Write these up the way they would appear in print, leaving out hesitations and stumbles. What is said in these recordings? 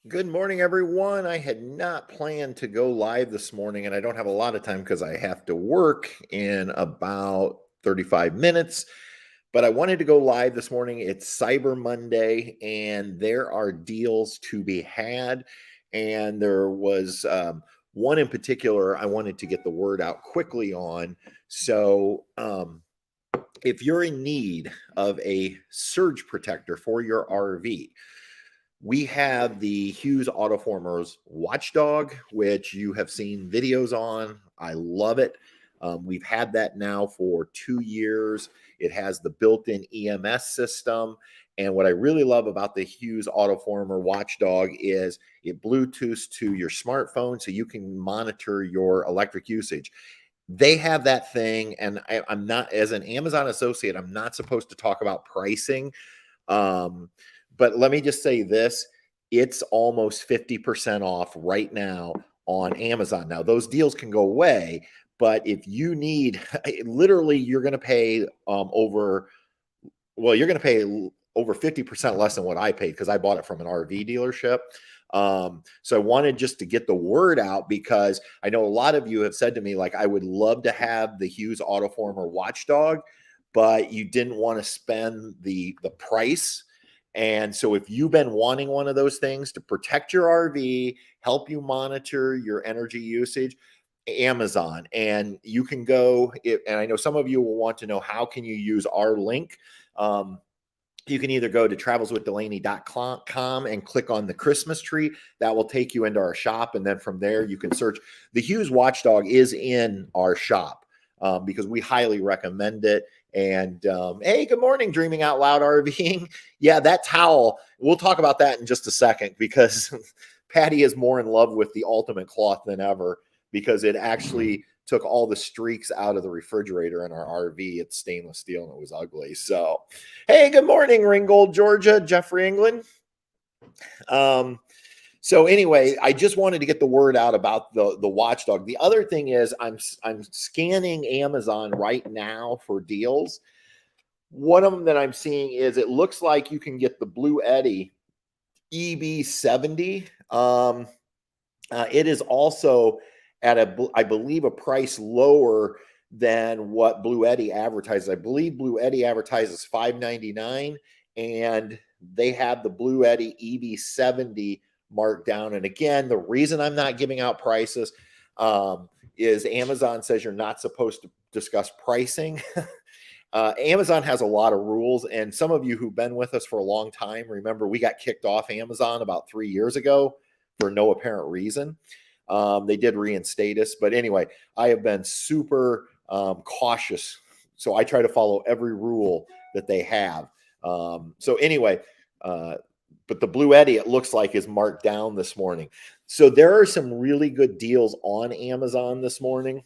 Good morning, everyone. I had not planned to go live this morning, and I don't have a lot of time because I have to work in about 35 minutes. But I wanted to go live this morning. It's Cyber Monday, and there are deals to be had. And there was one in particular I wanted to get the word out quickly on. So, if you're in need of a surge protector for your RV, we have the Hughes Autoformers Watchdog, which you have seen videos on. I love it. We've had that now for 2 years. It has the built-in EMS system. And what I really love about the Hughes Autoformer Watchdog is it Bluetooths to your smartphone so you can monitor your electric usage. They have that thing, and I'm not, as an Amazon associate, I'm not supposed to talk about pricing. Um, but let me just say this, it's almost 50% off right now on Amazon. Now, those deals can go away, but if you need, literally, you're going to pay you're going to pay over 50% less than what I paid because I bought it from an RV dealership. So I wanted just to get the word out because I know a lot of you have said to me, like, I would love to have the Hughes Autoformer Watchdog, but you didn't want to spend the price. And so if you've been wanting one of those things to protect your RV, help you monitor your energy usage, Amazon. And you can go, and I know some of you will want to know, how can you use our link? You can either go to travelswithdelaney.com and click on the Christmas tree. That will take you into our shop. And then from there, you can search. The Hughes Watchdog is in our shop because we highly recommend it. And hey, good morning, Dreaming Out Loud RVing. Yeah, that towel, we'll talk about that in just a second because Patty is more in love with the Ultimate Cloth than ever because it actually took all the streaks out of the refrigerator in our RV. It's stainless steel and it was ugly. So, hey, good morning, Ringgold, Georgia, Jeffrey, England. So anyway, I just wanted to get the word out about the Watchdog. The other thing is I'm scanning Amazon right now for deals. One of them that I'm seeing is it looks like you can get the Blue Eddy EB70. It is also at I believe, a price lower than what Blue Eddy advertises. I believe Blue Eddy advertises $599, and they have the Blue Eddy EB70 marked down. And again, the reason I'm not giving out prices is Amazon says you're not supposed to discuss pricing. Amazon has a lot of rules, and some of you who've been with us for a long time remember we got kicked off Amazon about 3 years ago for no apparent reason. They did reinstate us, but anyway, I have been super cautious, so I try to follow every rule that they have. So anyway, but the Blue Eddy, it looks like, is marked down this morning. So there are some really good deals on Amazon this morning.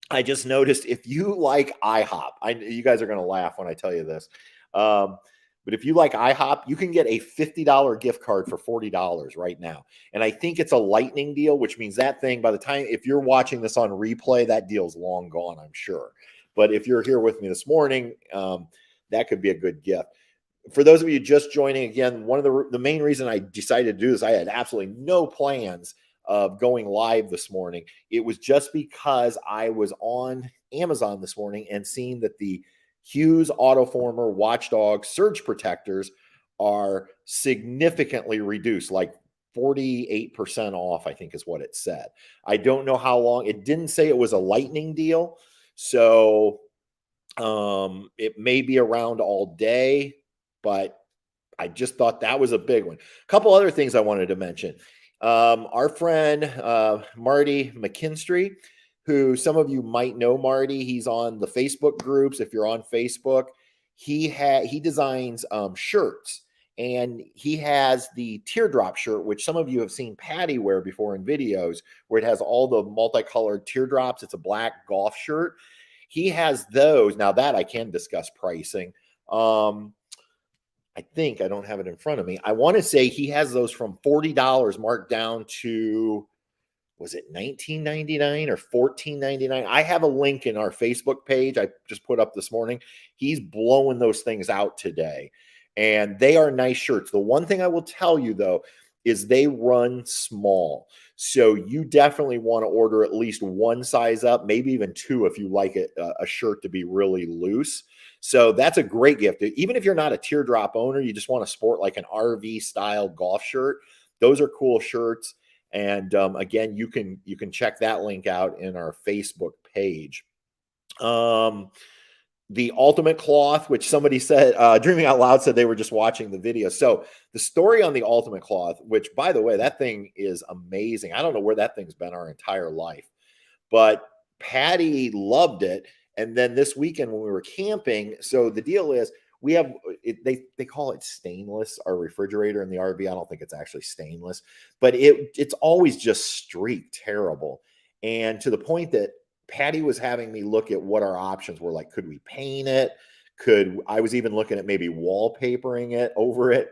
I just noticed, if you like IHOP, you guys are going to laugh when I tell you this. But if you like IHOP, you can get a $50 gift card for $40 right now. And I think it's a lightning deal, which means that thing, by the time, if you're watching this on replay, that deal's long gone, I'm sure. But if you're here with me this morning, that could be a good gift. For those of you just joining, again, one of the main reason I decided to do this, I had absolutely no plans of going live this morning. It was just because I was on Amazon this morning and seeing that the Hughes Autoformer Watchdog surge protectors are significantly reduced, like 48% off, I think is what it said. I don't know how long. It didn't say it was a lightning deal, so it may be around all day, but I just thought that was a big one. A couple other things I wanted to mention. Our friend Marty McKinstry, who some of you might know Marty, he's on the Facebook groups. If you're on Facebook, he designs shirts, and he has the teardrop shirt, which some of you have seen Patty wear before in videos, where it has all the multicolored teardrops. It's a black golf shirt. He has those. Now that I can discuss pricing. I think, I don't have it in front of me, I want to say he has those from $40 marked down to, was it $19.99 or $14.99? I have a link in our Facebook page I just put up this morning. He's blowing those things out today, and they are nice shirts. The one thing I will tell you, though, is they run small. So you definitely want to order at least one size up, maybe even two if you like it, a shirt to be really loose. So that's a great gift. Even if you're not a teardrop owner, you just want to sport like an RV style golf shirt. Those are cool shirts. And again, you can check that link out in our Facebook page. The ultimate cloth, which somebody said, Dreaming Out Loud said they were just watching the video. So the story on the ultimate cloth, which by the way, that thing is amazing. I don't know where that thing's been our entire life, but Patty loved it. And then this weekend when we were camping, so the deal is we have they call it stainless, our refrigerator in the RV. I don't think it's actually stainless, but it's always just streaked terrible. And to the point that Patty was having me look at what our options were. Like, could we paint it? I was even looking at maybe wallpapering it over it.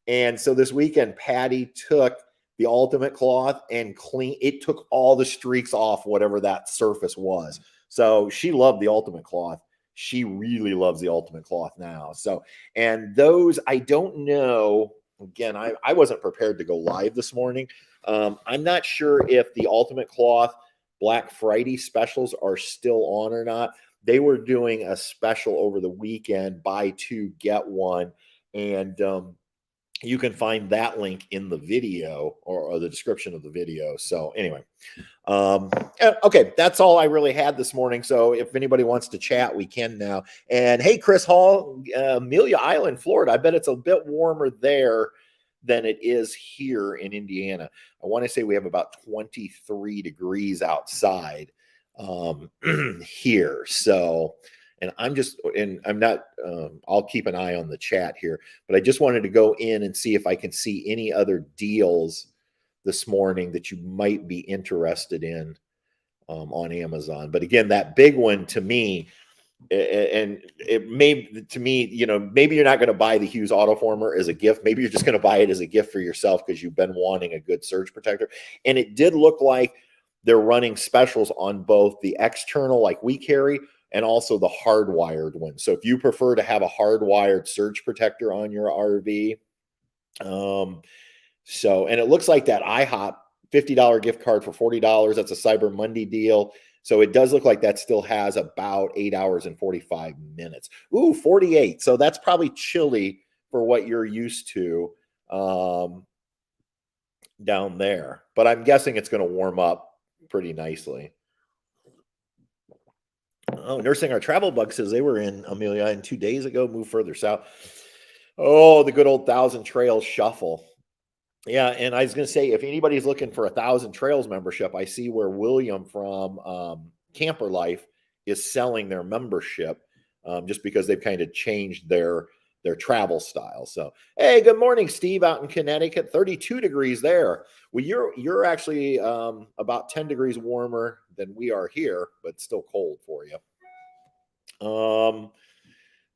And so this weekend, Patty took the ultimate cloth and it took all the streaks off whatever that surface was. So she loved the ultimate cloth. She really loves the ultimate cloth now. So, and those, I don't know, again, I wasn't prepared to go live this morning. I'm not sure if the ultimate cloth Black Friday specials are still on or not. They were doing a special over the weekend, buy two, get one. And you can find that link in the video or the description of the video. So anyway, okay, that's all I really had this morning. So if anybody wants to chat, we can now. And hey, Chris Hall, Amelia Island, Florida. I bet it's a bit warmer there than it is here in Indiana. I want to say we have about 23 degrees outside here. So, and I'm not, I'll keep an eye on the chat here, but I just wanted to go in and see if I can see any other deals this morning that you might be interested in on Amazon. But again, that big one to me, and it may, to me, maybe you're not going to buy the Hughes Autoformer as a gift. Maybe you're just going to buy it as a gift for yourself because you've been wanting a good surge protector. And it did look like they're running specials on both the external, like we carry, and also the hardwired one. So if you prefer to have a hardwired surge protector on your RV, and it looks like that IHOP $50 gift card for $40. That's a Cyber Monday deal. So it does look like that still has about 8 hours and 45 minutes. Ooh, 48. So that's probably chilly for what you're used to down there. But I'm guessing it's going to warm up pretty nicely. Oh, Nursing Our Travel Bug says they were in Amelia and 2 days ago, moved further south. Oh, the good old Thousand Trails Shuffle. Yeah, and I was going to say, if anybody's looking for a Thousand Trails membership, I see where William from Camper Life is selling their membership just because they've kind of changed their travel style. So, hey, good morning, Steve, out in Connecticut. 32 degrees there. Well, you're actually about 10 degrees warmer than we are here, but still cold for you.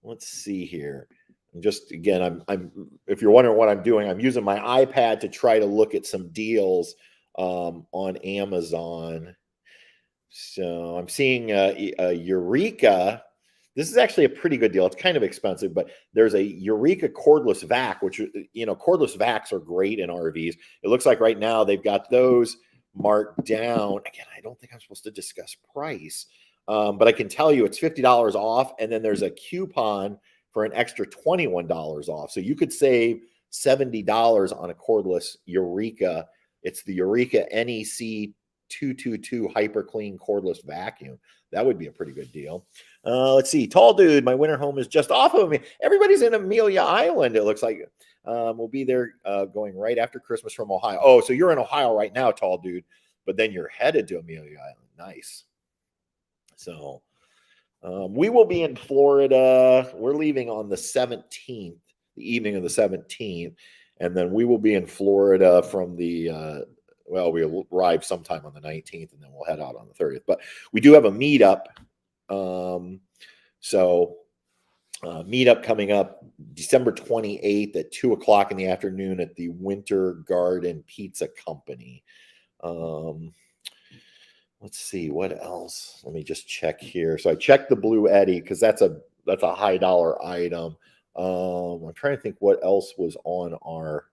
Let's see here. Just again, I'm if you're wondering what I'm doing, I'm using my iPad to try to look at some deals on Amazon. So I'm seeing a Eureka. This is actually a pretty good deal. It's kind of expensive, but there's a Eureka cordless vac, which, cordless vacs are great in RVs. It looks like right now they've got those marked down. Again, I don't think I'm supposed to discuss price, but I can tell you it's $50 off, and then there's a coupon for an extra $21 off. So you could save $70 on a cordless Eureka. It's the Eureka NEC 222 Hyper Clean cordless vacuum. That would be a pretty good deal. Let's see. Tall Dude, my winter home is just off of me. Everybody's in Amelia Island, it looks like. We'll be there going right after Christmas from Ohio. Oh, so you're in Ohio right now, Tall Dude, but then you're headed to Amelia Island. Nice. So we will be in Florida. We're leaving on the 17th, the evening of the 17th. And then we will be in Florida from the, we'll arrive sometime on the 19th, and then we'll head out on the 30th. But we do have a meetup. Meetup coming up December 28th at 2:00 in the afternoon at the Winter Garden Pizza Company. Let's see what else. Let me just check here. So I checked the Blue Eddy because that's a high dollar item. I'm trying to think what else was on our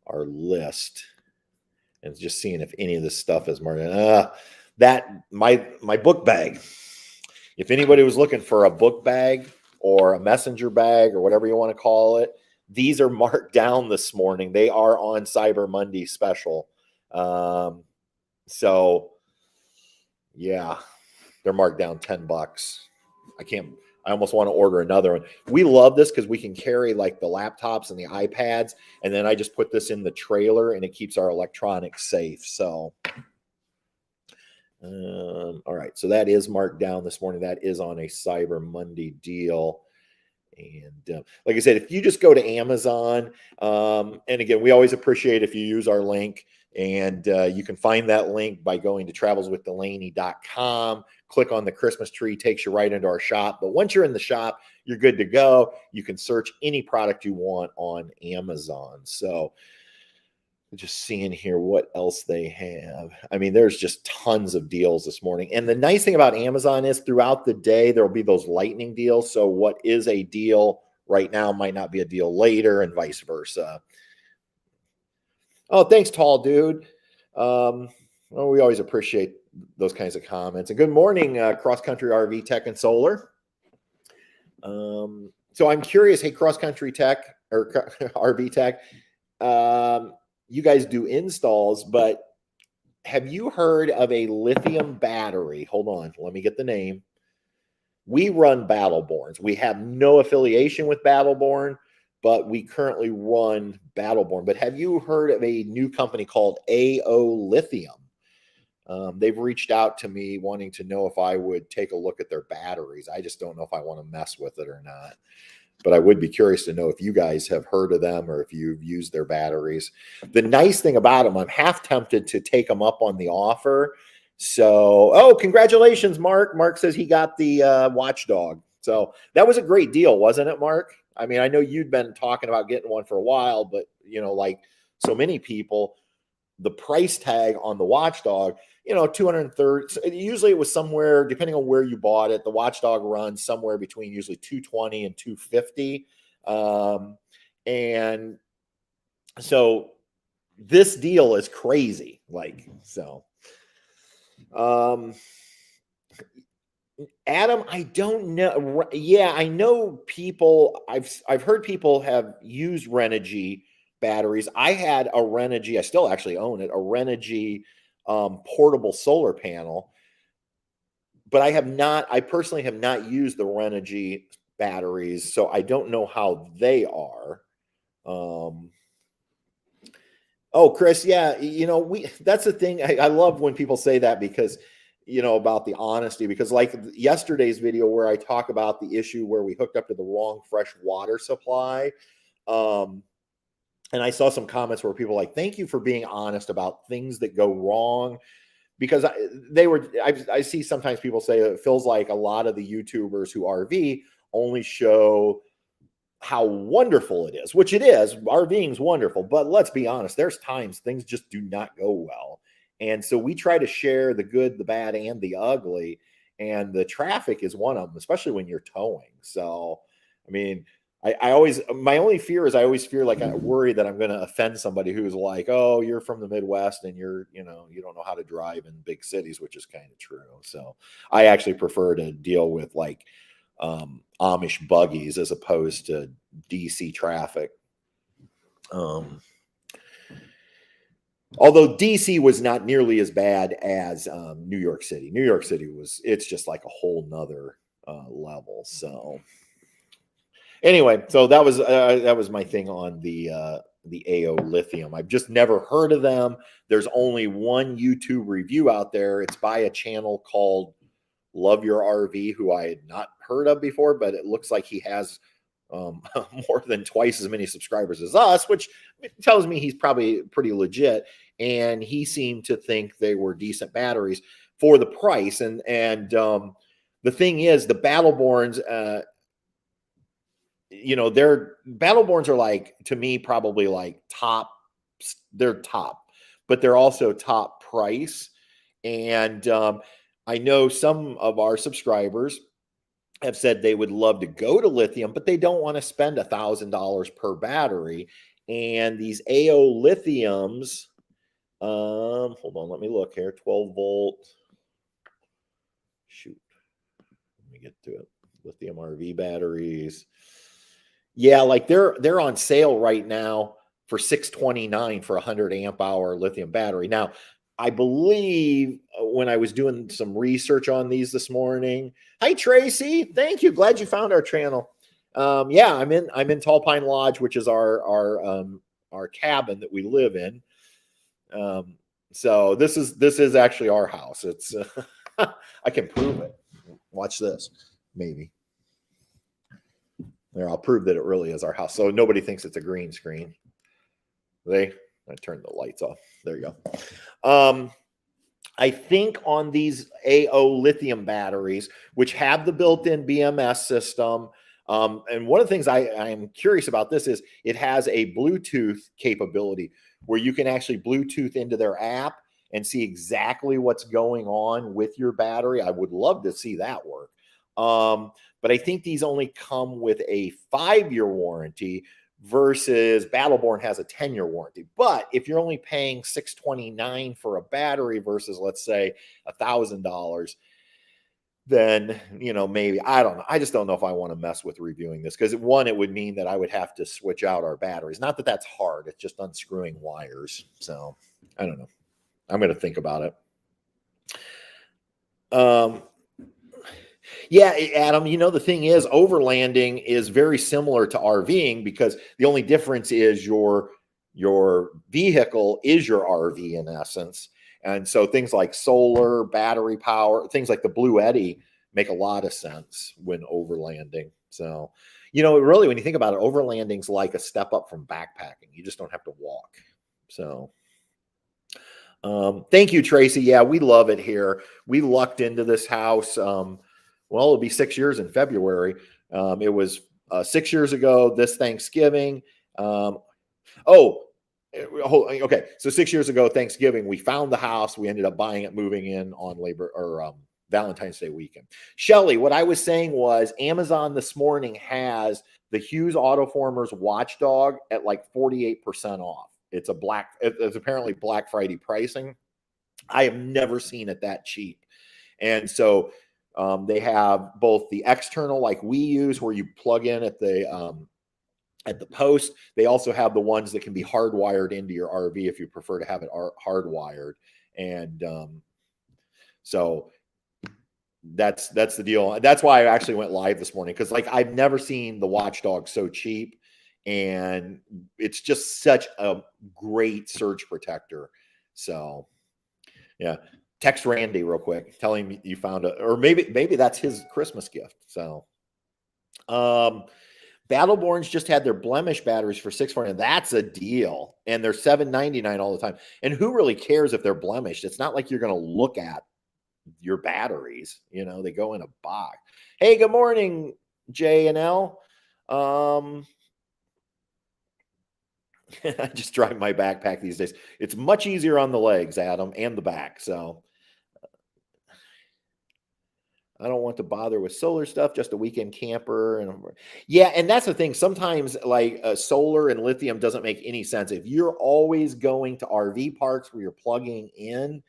our list and just seeing if any of this stuff is marked. That my book bag. If anybody was looking for a book bag or a messenger bag or whatever you want to call it, these are marked down this morning. They are on Cyber Monday special. So yeah, they're marked down $10. I almost want to order another one. We love this because we can carry like the laptops and the iPads, and then I just put this in the trailer and it keeps our electronics safe. So all right, so that is marked down this morning. That is on a Cyber Monday deal. And like I said, if you just go to Amazon, and again, we always appreciate if you use our link, and you can find that link by going to travelswithdelaney.com. Click on the Christmas tree, takes you right into our shop. But once you're in the shop, you're good to go. You can search any product you want on Amazon. So just seeing here what else they have. I mean, there's just tons of deals this morning. And the nice thing about Amazon is throughout the day, there will be those lightning deals. So what is a deal right now might not be a deal later, and vice versa. Oh, thanks, tall dude. Well, we always appreciate those kinds of comments. And good morning, Cross Country RV Tech and Solar. So I'm curious, hey, Cross Country Tech or RV Tech, you guys do installs, but have you heard of a lithium battery? Hold on, let me get the name. We run Battleborns. We have no affiliation with Battleborn, but we currently run Battleborn. But have you heard of a new company called AO Lithium? They've reached out to me wanting to know if I would take a look at their batteries. I just don't know if I want to mess with it or not. But I would be curious to know if you guys have heard of them or if you've used their batteries. The nice thing about them, I'm half tempted to take them up on the offer. So, oh, congratulations, Mark. Mark says he got the Watchdog. So that was a great deal, wasn't it, Mark? I mean, I know you'd been talking about getting one for a while, but, you know, like so many people, the price tag on the Watchdog, you know, 230. Usually it was somewhere, depending on where you bought it, the Watchdog runs somewhere between usually 220 and 250. And so this deal is crazy. Like, so, Adam, I don't know. Yeah, I know people. I've heard people have used Renogy batteries. I had a Renogy. I still actually own it. A Renogy portable solar panel, but I personally have not used the Renogy batteries, so I don't know how they are. Oh, Chris, yeah, you know, that's the thing. I love when people say that because, you know, about the honesty, because like yesterday's video where I talk about the issue where we hooked up to the wrong fresh water supply. And I saw some comments where people were like, thank you for being honest about things that go wrong. Because I see sometimes people say it feels like a lot of the YouTubers who RV only show how wonderful it is, which it is. RVing is wonderful, but let's be honest, there's times things just do not go well. And so we try to share the good, the bad, and the ugly. And the traffic is one of them, especially when you're towing. So, I mean, I always, my only fear is I always fear, like, I worry that I'm going to offend somebody who's like, oh, you're from the Midwest and you're, you know, you don't know how to drive in big cities, which is kind of true. So I actually prefer to deal with like Amish buggies as opposed to DC traffic. Although DC was not nearly as bad as New York City. New York City it's just like a whole nother level. So anyway, so that was my thing on the AO Lithium. I've just never heard of them. There's only one YouTube review out there. It's by a channel called Love Your RV, who I had not heard of before, but it looks like he has more than twice as many subscribers as us, which tells me he's probably pretty legit. And he seemed to think they were decent batteries for the price. And the thing is, the Battleborns, you know, Battleborns are like, to me, probably like they're top, but they're also top price. And I know some of our subscribers have said they would love to go to lithium, but they don't want to spend $1,000 per battery. And these AO lithiums, hold on, let me look here. 12 volt. Shoot. Let me get to it. Lithium RV batteries. Yeah, like they're on sale right now for $629 for a 100 amp hour lithium battery. Now, I believe when I was doing some research on these this morning. Hi Tracy, thank you. Glad you found our channel. Yeah, I'm in Tall Pine Lodge, which is our cabin that we live in. So this is actually our house. It's I can prove it. Watch this, maybe. There, I'll prove that it really is our house, so nobody thinks it's a green screen. I turned the lights off. There you go. I think on these AO lithium batteries, which have the built-in BMS system, and one of the things I'm curious about this is it has a Bluetooth capability where you can actually Bluetooth into their app and see exactly what's going on with your battery. I would love to see that work. But I think these only come with a 5-year warranty versus Battleborn has a 10-year warranty. But if you're only paying $629 for a battery versus, let's say, $1,000, then, maybe, I don't know. I just don't know if I want to mess with reviewing this because, one, it would mean that I would have to switch out our batteries. Not that that's hard. It's just unscrewing wires. So I don't know. I'm going to think about it. Yeah, Adam, the thing is overlanding is very similar to RVing because the only difference is your vehicle is your RV in essence. And so things like solar, battery power, things like the Bluetti make a lot of sense when overlanding. So, really, when you think about it, overlanding's like a step up from backpacking. You just don't have to walk. So thank you, Tracy. Yeah, we love it here. We lucked into this house. Well, it'll be 6 years in February. It was 6 years ago this Thanksgiving. Okay. So 6 years ago, Thanksgiving, we found the house. We ended up buying it, moving in on Valentine's Day weekend. Shelly, what I was saying was Amazon this morning has the Hughes Autoformers Watchdog at like 48% off. It's apparently Black Friday pricing. I have never seen it that cheap. And so they have both the external like we use where you plug in at the post. They also have the ones that can be hardwired into your RV if you prefer to have it hardwired. And so that's the deal. That's why I actually went live this morning because I've never seen the Watchdog so cheap. And it's just such a great surge protector. So, yeah. Text Randy real quick. Tell him you found it. Or maybe that's his Christmas gift. So, Battleborns just had their blemish batteries for $649. That's a deal. And they're $799 all the time. And who really cares if they're blemished? It's not like you're going to look at your batteries. They go in a box. Hey, good morning, J and L. I just drive my backpack these days. It's much easier on the legs, Adam, and the back. So I don't want to bother with solar stuff, just a weekend camper. And that's the thing. Sometimes solar and lithium doesn't make any sense. If you're always going to RV parks where you're plugging in,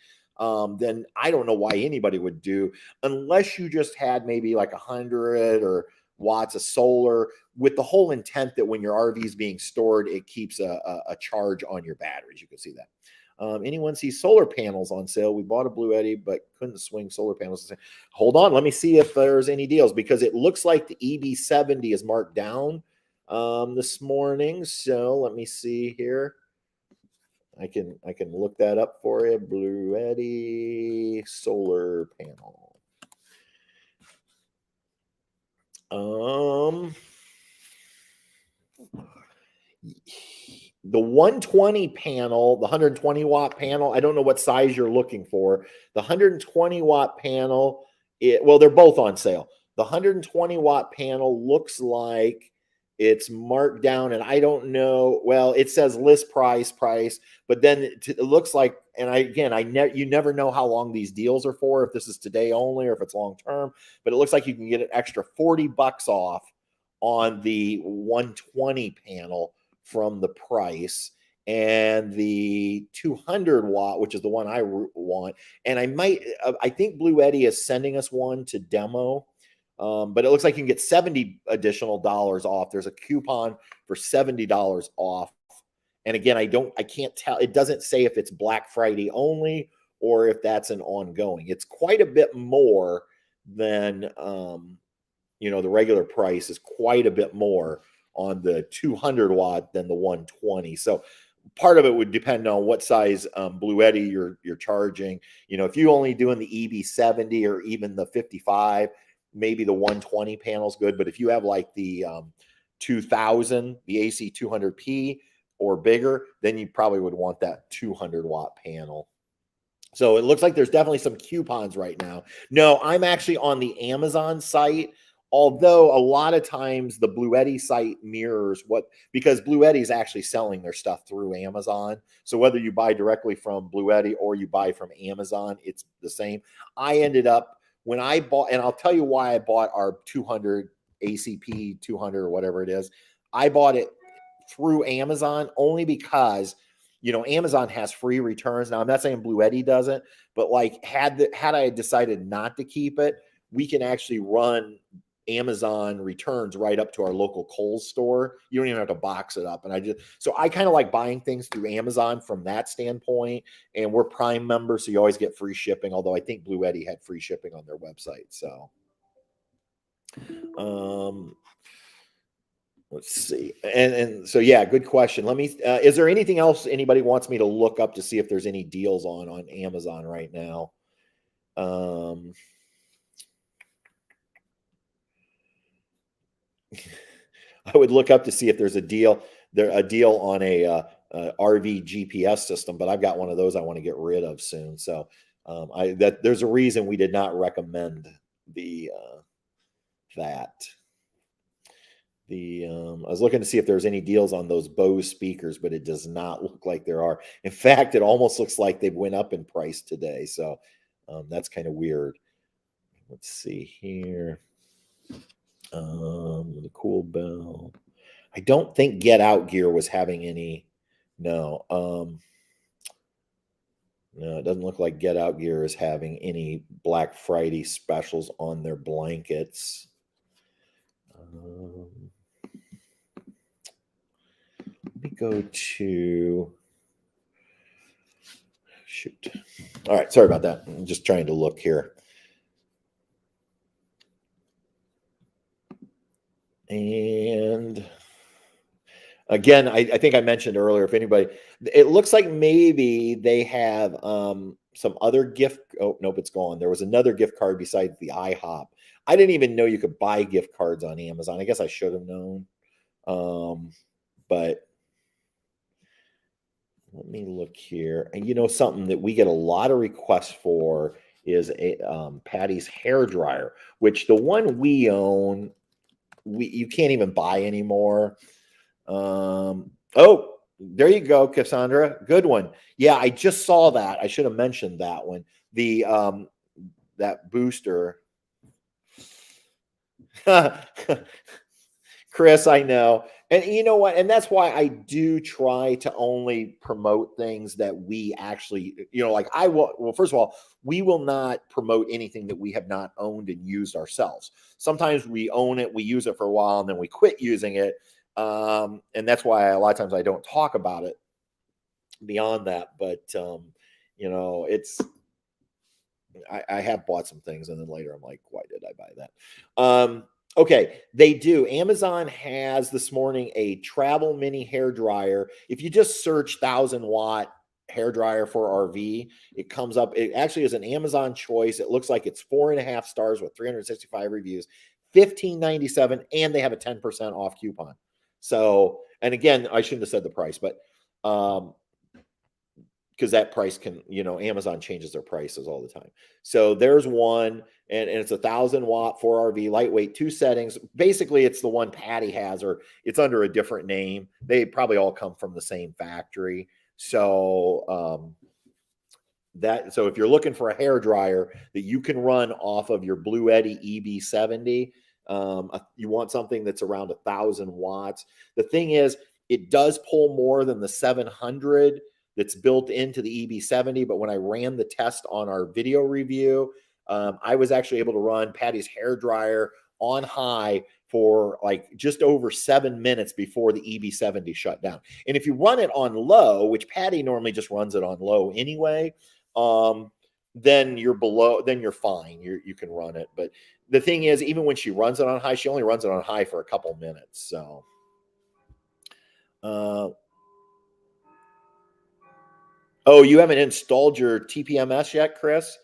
then I don't know why anybody would do, unless you just had maybe like 100 or watts of solar with the whole intent that when your RV is being stored, it keeps a charge on your batteries. You can see that. Anyone see solar panels on sale? We bought a Bluetti, but couldn't swing solar panels. Hold on. Let me see if there's any deals because it looks like the EB70 is marked down this morning. So let me see here. I can look that up for you. Bluetti solar panel. The 120 panel, the 120 watt panel, I don't know what size you're looking for. The 120 watt panel, they're both on sale. The 120 watt panel looks like it's marked down, and I don't know. Well, it says list price, but then it looks like, and you never know how long these deals are for, if this is today only or if it's long term. But it looks like you can get an extra $40 off on the 120 panel from the price, and the 200 watt, which is the one I want. And I think Bluetti is sending us one to demo. But it looks like you can get $70 additional off. There's a coupon for $70 off. And again, I can't tell. It doesn't say if it's Black Friday only or if that's an ongoing. It's quite a bit more than, the regular price is quite a bit more on the 200 watt than the 120. So part of it would depend on what size Bluetti you're charging. If you only doing the EB70 or even the 55, maybe the 120 panel's good. But if you have like the 2000, the AC 200P or bigger, then you probably would want that 200 watt panel. So it looks like there's definitely some coupons right now. No, I'm actually on the Amazon site, although a lot of times the Bluetti site mirrors because Bluetti is actually selling their stuff through Amazon. So whether you buy directly from Bluetti or you buy from Amazon, it's the same. I ended up, when I bought, and I'll tell you why I bought our 200 ACP 200 or whatever it is. I bought it through Amazon only because, Amazon has free returns. Now, I'm not saying Bluetti doesn't, but like had I decided not to keep it, we can actually run Amazon returns right up to our local Kohl's store. You don't even have to box it up. And so I kind of like buying things through Amazon from that standpoint. And we're Prime members, so you always get free shipping. Although I think Bluetti had free shipping on their website. So, let's see. And so, yeah, good question. Is there anything else anybody wants me to look up to see if there's any deals on Amazon right now? I would look up to see if there's a deal on a RV GPS system, but I've got one of those I want to get rid of soon. So there's a reason we did not recommend that. I was looking to see if there's any deals on those Bose speakers, but it does not look like there are. In fact, it almost looks like they went up in price today. So that's kind of weird. Let's see here. The Cool Bell. I don't think Get Out Gear was having any. No. No, it doesn't look like Get Out Gear is having any Black Friday specials on their blankets. Let me go to. Shoot. All right. Sorry about that. I'm just trying to look here. And again, I think I mentioned earlier, if anybody, it looks like maybe they have some other gift. Oh, nope, it's gone. There was another gift card besides the IHOP. I didn't even know you could buy gift cards on Amazon. I guess I should have known. But let me look here. And something that we get a lot of requests for is Patty's Hairdryer, which the one we own, you can't even buy anymore. Oh, there you go, Cassandra. Good one. Yeah, I just saw that. I should have mentioned that one. The that booster. Chris, I know. And you know what? And that's why I do try to only promote things that we actually, like well, first of all, we will not promote anything that we have not owned and used ourselves. Sometimes we own it, we use it for a while, and then we quit using it. And that's why a lot of times I don't talk about it beyond that. But, it's, I have bought some things and then later I'm like, why did I buy that? Okay, they do. Amazon has this morning a travel mini hair dryer. If you just search 1,000-watt hair dryer for RV, it comes up. It actually is an Amazon choice. It looks like it's 4.5 stars with 365 reviews, $15.97, and they have a 10% off coupon. So, and again, I shouldn't have said the price, but because that price can, Amazon changes their prices all the time. So there's one, and it's 1,000-watt 4RV, lightweight, 2 settings. Basically, it's the one Patty has, or it's under a different name. They probably all come from the same factory. So so if you're looking for a hair dryer that you can run off of your Bluetti EB70, you want something that's around 1,000 watts. The thing is, It does pull more than the 700 that's built into the EB70, but when I ran the test on our video review, I was actually able to run Patty's Hairdryer on high for like just over 7 minutes before the EB70 shut down. And if you run it on low, which Patty normally just runs it on low anyway, then you're below, then you're fine. You can run it. But the thing is, even when she runs it on high, she only runs it on high for a couple minutes. So, oh, you haven't installed your TPMS yet, Chris?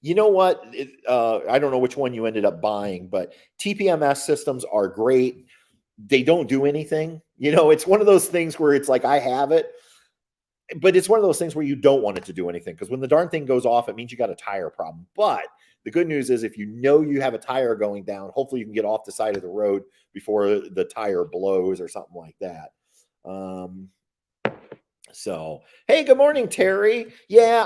You know what? I don't know which one you ended up buying, but TPMS systems are great. They don't do anything. You know, it's one of those things where it's like, I have it, but it's one of those things where you don't want it to do anything, because when the darn thing goes off, it means you got a tire problem. But the good news is, if you know you have a tire going down, hopefully you can get off the side of the road before the tire blows or something like that. So, hey, good morning, Terry. Yeah,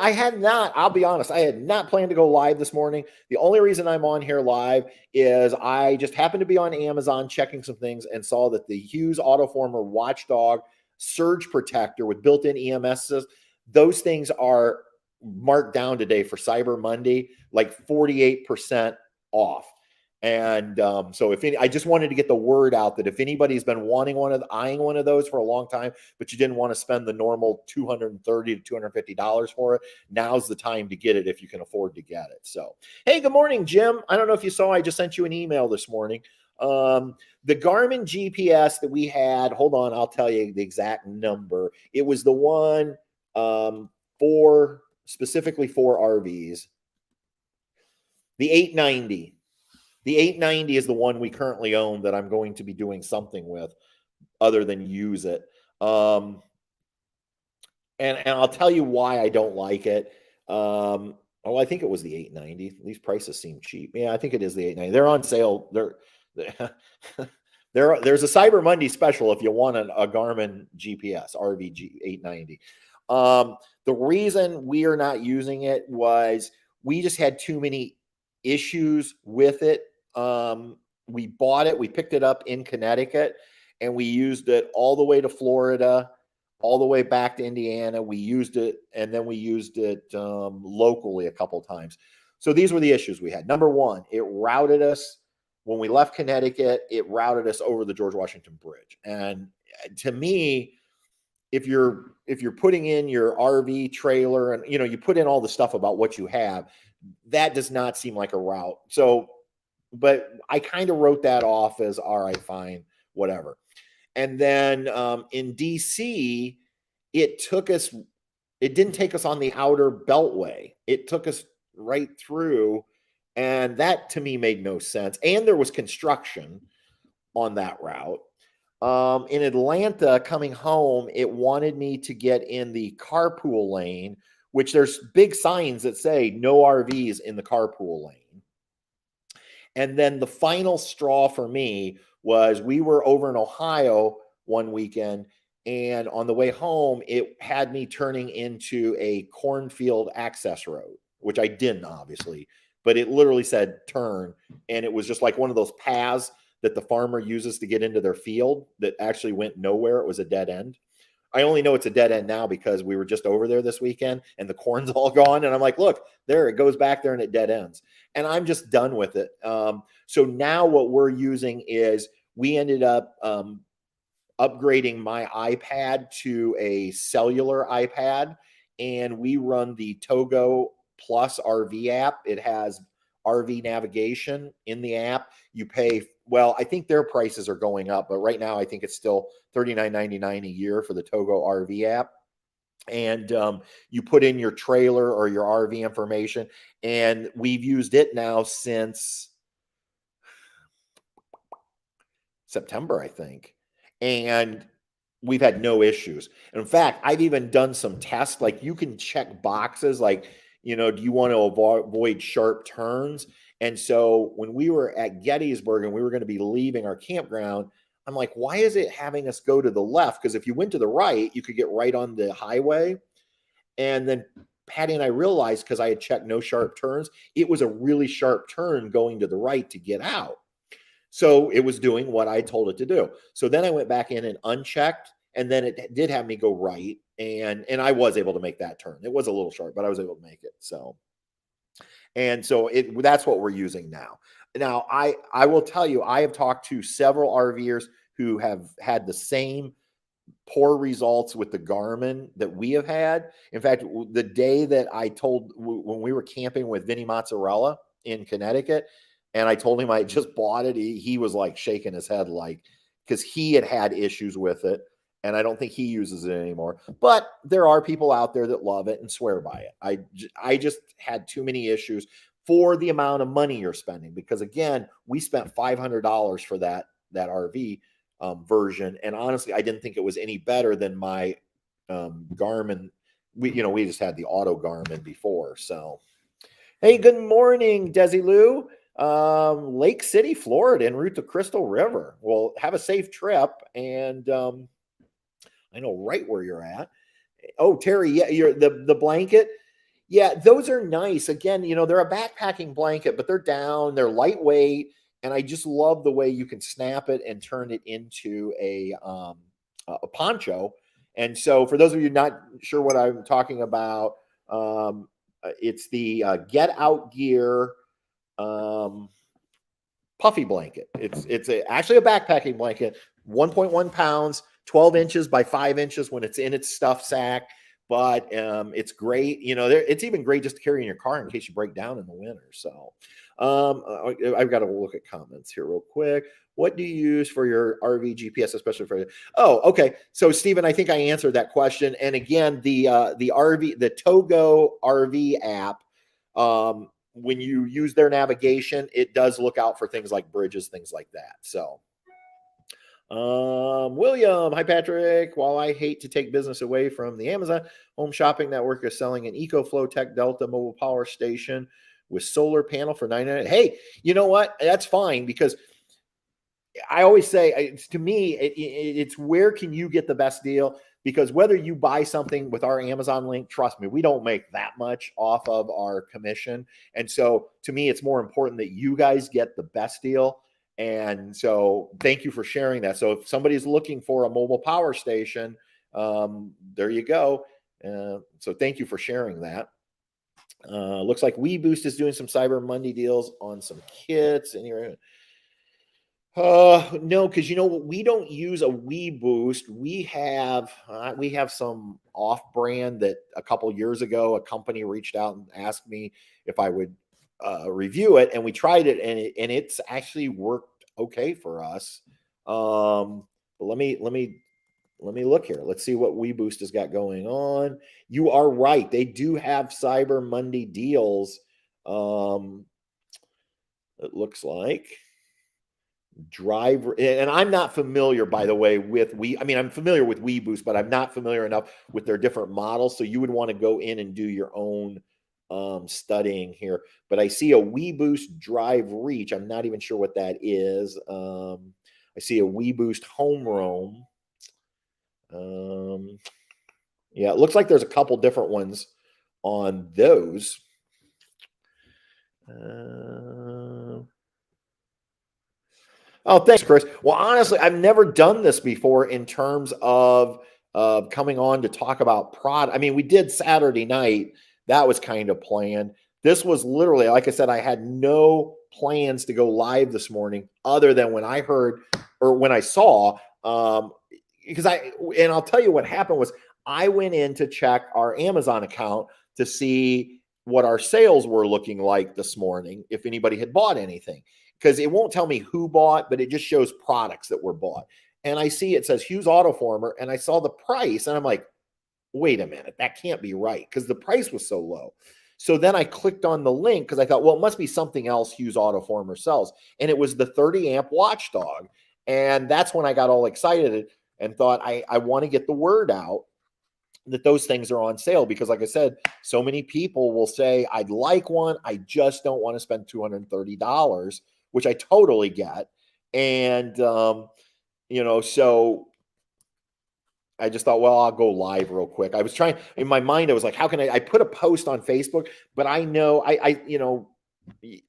I'll be honest, I had not planned to go live this morning. The only reason I'm on here live is I just happened to be on Amazon checking some things and saw that the Hughes Autoformer Watchdog Surge Protector with built-in EMS, those things are marked down today for Cyber Monday, like 48% off. And so I just wanted to get the word out that if anybody's been eyeing one of those for a long time, but you didn't want to spend the normal $230 to $250 for it, now's the time to get it if you can afford to get it. So, hey, good morning, Jim. I don't know if you saw, I just sent you an email this morning. The Garmin GPS that we had, hold on, I'll tell you the exact number. It was the one specifically for RVs, the 890. The 890 is the one we currently own that I'm going to be doing something with other than use it. And I'll tell you why I don't like it. I think it was the 890. These prices seem cheap. Yeah, I think it is the 890. They're on sale. There's a Cyber Monday special if you want a Garmin GPS Rvg 890. The reason we are not using it was we just had too many issues with it. We bought it, we picked it up in Connecticut, and we used it all the way to Florida, all the way back to Indiana. We used it, and then we used it locally a couple times. So these were the issues we had. Number one, it routed us when we left Connecticut. It routed us over the George Washington Bridge, and to me, if you're putting in your RV trailer and you put in all the stuff about what you have, that does not seem like a route. So, but I kind of wrote that off as, all right, fine, whatever. And then in DC, it didn't take us on the outer beltway. It took us right through. And that to me made no sense. And there was construction on that route. In Atlanta, coming home, it wanted me to get in the carpool lane, which there's big signs that say no RVs in the carpool lane. And then the final straw for me was we were over in Ohio one weekend, and on the way home, it had me turning into a cornfield access road, which I didn't, obviously, but it literally said turn. And it was just like one of those paths that the farmer uses to get into their field that actually went nowhere. It was a dead end. I only know it's a dead end now because we were just over there this weekend and the corn's all gone. And I'm like, look, there it goes back there and it dead ends. And I'm just done with it. So now what we're using is we ended up upgrading my iPad to a cellular iPad, and we run the Togo Plus RV app. It has RV navigation in the app. You pay, well, I think their prices are going up, but right now I think it's still $39.99 a year for the Togo RV app. And you put in your trailer or your RV information, and we've used it now since September, I think. And we've had no issues. In fact, I've even done some tests. Like, you can check boxes like, do you want to avoid sharp turns? And so when we were at Gettysburg and we were going to be leaving our campground, I'm like, why is it having us go to the left? Because if you went to the right, you could get right on the highway. And then Patty and I realized, because I had checked no sharp turns, it was a really sharp turn going to the right to get out. So it was doing what I told it to do. So then I went back in and unchecked, and then it did have me go right, and I was able to make that turn. It was a little short, but I was able to make it. So that's what we're using now. Now I will tell you, I have talked to several RVers who have had the same poor results with the Garmin that we have had. In fact, the day that when we were camping with Vinny Mozzarella in Connecticut, and I told him I just bought it, he was like shaking his head, like, because he had issues with it, and I don't think he uses it anymore. But there are people out there that love it and swear by it. I just had too many issues for the amount of money you're spending, because again, we spent $500 for that RV version, and honestly, I didn't think it was any better than my Garmin. We just had the auto Garmin before. So, hey, good morning, Desilu. Lake City, Florida, en route to Crystal River. Well, have a safe trip, and I know right where you're at. Oh, Terry, yeah, you're the blanket. Yeah, those are nice. Again, they're a backpacking blanket, but they're down, they're lightweight, and I just love the way you can snap it and turn it into a poncho. And so, for those of you not sure what I'm talking about, it's the Get Out Gear puffy blanket. It's actually a backpacking blanket, 1.1 pounds, 12 inches by 5 inches when it's in its stuff sack. But it's great. It's even great just to carry in your car in case you break down in the winter. So I've got to look at comments here real quick. What do you use for your RV GPS, especially for? Oh, okay. So Stephen, I think I answered that question. And again, the Togo RV app, when you use their navigation, it does look out for things like bridges, things like that. So. William, hi Patrick. While I hate to take business away from the Amazon Home Shopping Network, is selling an EcoFlow Tech Delta mobile power station with solar panel for $999. Hey, you know what? That's fine, because I always say, to me, it's where can you get the best deal? Because whether you buy something with our Amazon link, trust me, we don't make that much off of our commission. And so to me, it's more important that you guys get the best deal. And so thank you for sharing that. So if somebody's looking for a mobile power station, there you go. So thank you for sharing that. Looks like WeBoost is doing some Cyber Monday deals on some kits. Anyway, no, because we don't use a WeBoost. We have some off-brand that a couple years ago a company reached out and asked me if I would review it, and we tried it, and it's actually worked okay for us. But let me look here. Let's see what WeBoost has got going on. You are right; they do have Cyber Monday deals. It looks like driver, and I'm not familiar, by the way, with I'm familiar with WeBoost, but I'm not familiar enough with their different models. So you would want to go in and do your own studying here. But I see a WeBoost Drive Reach. I'm not even sure what that is. I see a WeBoost Home Roam. Yeah, it looks like there's a couple different ones on those. Oh, thanks, Chris. Well, honestly, I've never done this before in terms of coming on to talk about product. I mean, we did Saturday night. That was kind of planned. This was literally, like I said, I had no plans to go live this morning other than when I heard or when I saw, because I'll tell you what happened was I went in to check our Amazon account to see what our sales were looking like this morning, if anybody had bought anything. Because it won't tell me who bought, but it just shows products that were bought. And I see it says Hughes Autoformer, and I saw the price, and I'm like, wait a minute, that can't be right, because the price was so low. So then I clicked on the link because I thought, well, it must be something else Hughes Autoformer sells. And it was the 30 amp Watchdog. And that's when I got all excited and thought, I want to get the word out that those things are on sale, because like I said, so many people will say, I'd like one, I just don't want to spend $230, which I totally get. And, so I just thought, well, I'll go live real quick. I was trying, in my mind, I was like, how can I put a post on Facebook, but I know,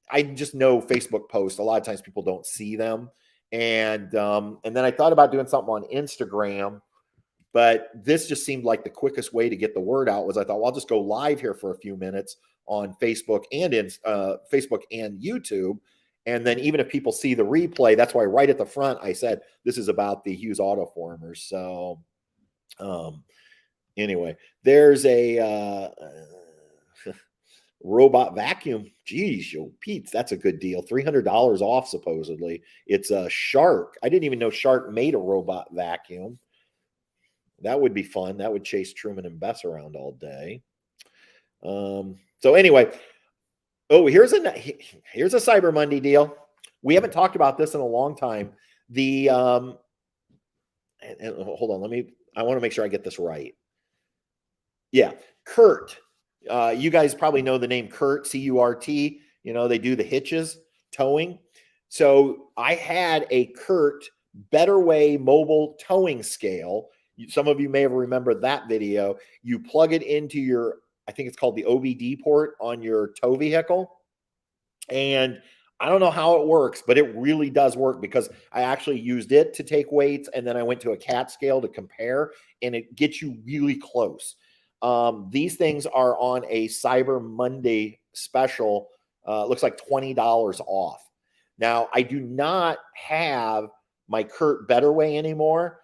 I just know Facebook posts. A lot of times people don't see them. And then I thought about doing something on Instagram, but this just seemed like the quickest way to get the word out was I thought, well, I'll just go live here for a few minutes on Facebook and Facebook and YouTube. And then even if people see the replay, that's why right at the front, I said, this is about the Hughes Autoformers. So anyway, there's a robot vacuum. Geez, yo, Pete, that's a good deal. $300 off, supposedly. It's a Shark. I didn't even know Shark made a robot vacuum. That would be fun. That would chase Truman and Bess around all day. So anyway, here's a Cyber Monday deal. We haven't talked about this in a long time. The and hold on, I want to make sure I get this right. Yeah, Kurt. You guys probably know the name Kurt, C-U-R-T. You know, they do the hitches, towing. So I had a Kurt Better Way mobile towing scale. Some of you may have remembered that video. You plug it into your, I think it's called the OBD port on your tow vehicle. And I don't know how it works, but it really does work because I actually used it to take weights. And then I went to a CAT scale to compare, and it gets you really close. These things are on a Cyber Monday special. Looks like $20 off. Now, I do not have my Kurt Better Way anymore.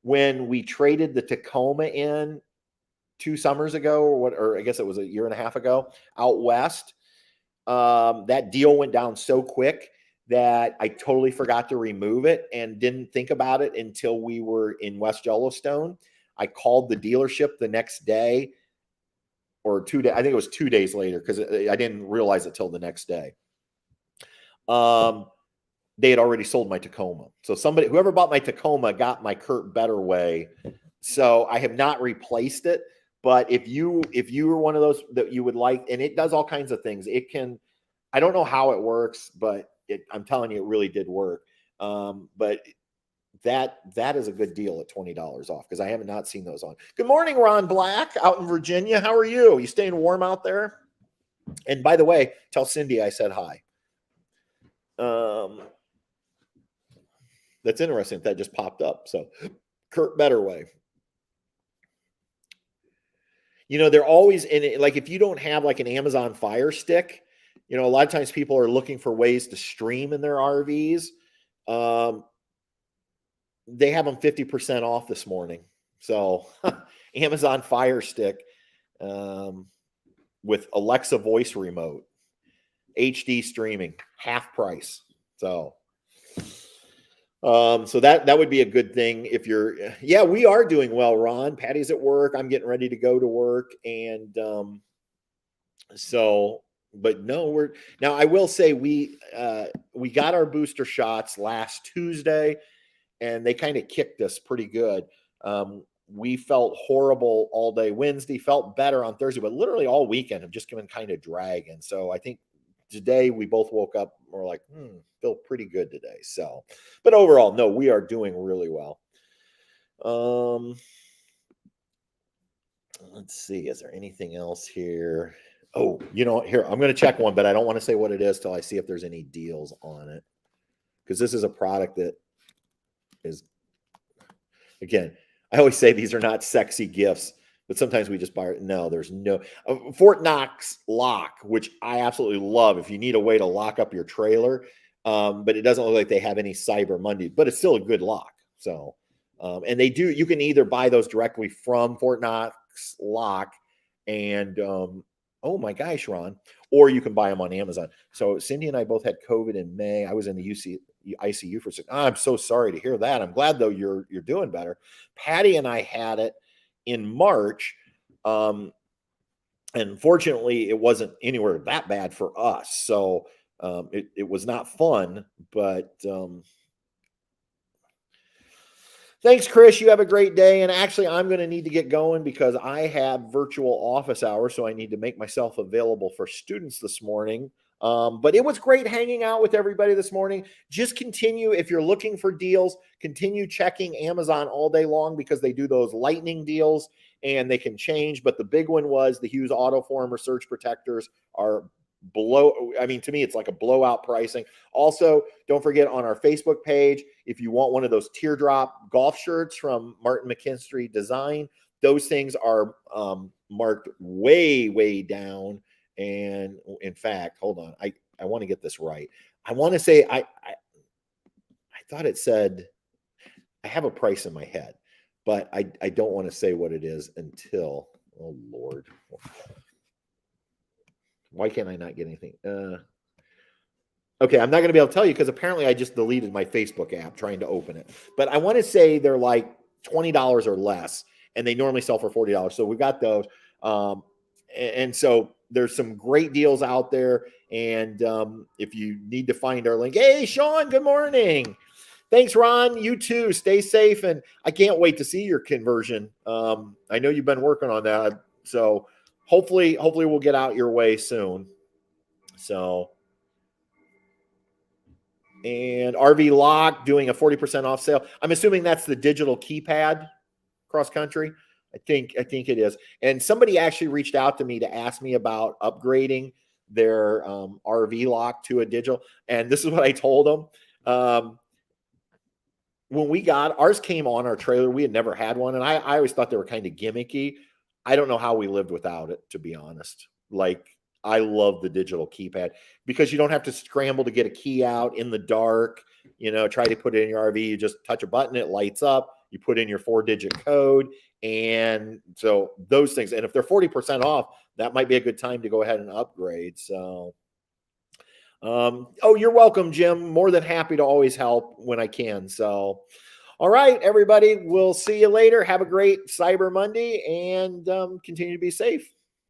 When we traded the Tacoma in 2 summers ago, or I guess it was a year and a half ago, out west, that deal went down so quick that I totally forgot to remove it and didn't think about it until we were in West Yellowstone. I called the dealership the next day or 2 days. I think it was 2 days later because I didn't realize it till the next day. They had already sold my Tacoma. So whoever bought my Tacoma got my Kurt Better Way. So I have not replaced it. But if you were one of those that you would like, and it does all kinds of things. It can, I don't know how it works, but I'm telling you, it really did work. But that is a good deal at $20 off because I have not seen those on. Good morning, Ron Black out in Virginia. How are you? You staying warm out there? And by the way, tell Cindy I said hi. That's interesting. That just popped up. So Kurt Better Way. You know, they're always in it. Like if you don't have like an Amazon Fire Stick, you know, a lot of times people are looking for ways to stream in their RVs. They have them 50% off this morning. So Amazon Fire Stick with Alexa voice remote, HD streaming, half price. So that would be a good thing if you're, yeah, we are doing well, Ron. Patty's at work. I'm getting ready to go to work. And but no, now I will say we got our booster shots last Tuesday and they kind of kicked us pretty good. We felt horrible all day Wednesday, felt better on Thursday, but literally all weekend have just been kind of dragging. So I think today we both woke up and we're like, feel pretty good today. So, but overall, no, we are doing really well. Let's see, is there anything else here? Oh, you know, here, I'm going to check one, but I don't want to say what it is till I see if there's any deals on it. Because this is a product that is, again, I always say these are not sexy gifts, but sometimes we just buy it. No, there's no Fort Knox lock, which I absolutely love if you need a way to lock up your trailer. But it doesn't look like they have any Cyber Monday, but it's still a good lock. So, and they do, you can either buy those directly from Fort Knox lock and, oh my gosh, Ron, or you can buy them on Amazon. So Cindy and I both had COVID in May. I was in the ICU for 6. I'm so sorry to hear that. I'm glad though you're doing better. Patty and I had it in March. And fortunately it wasn't anywhere that bad for us. So it was not fun, but thanks, Chris. You have a great day. And actually, I'm going to need to get going because I have virtual office hours, so I need to make myself available for students this morning. But it was great hanging out with everybody this morning. Just continue, if you're looking for deals, continue checking Amazon all day long because they do those lightning deals and they can change. But the big one was the Hughes Autoformer surge protectors are to me, it's like a blowout pricing. Also, don't forget on our Facebook page, if you want one of those teardrop golf shirts from Martin McKinstry Design, those things are marked way, way down. And in fact, hold on, I want to get this right. I want to say I thought it said, I have a price in my head, but I don't want to say what it is until, oh Lord. Why can't I not get anything? Okay, I'm not going to be able to tell you because apparently I just deleted my Facebook app trying to open it. But I want to say they're like $20 or less, and they normally sell for $40. So we've got those. And so there's some great deals out there. And if you need to find our link, hey, Sean, good morning. Thanks, Ron. You too. Stay safe. And I can't wait to see your conversion. I know you've been working on that. So hopefully we'll get out your way soon. So, and RV Lock doing a 40% off sale. I'm assuming that's the digital keypad cross country. I think it is. And somebody actually reached out to me to ask me about upgrading their RV Lock to a digital. And this is what I told them. When we got ours, came on our trailer, we had never had one. And I always thought they were kind of gimmicky. I don't know how we lived without it, to be honest. Like, I love the digital keypad because you don't have to scramble to get a key out in the dark, try to put it in your RV. You just touch a button, it lights up, you put in your 4-digit code. And so those things, and if they're 40% off, that might be a good time to go ahead and upgrade. So, oh, you're welcome, Jim. More than happy to always help when I can. So, all right, everybody, we'll see you later. Have a great Cyber Monday and continue to be safe.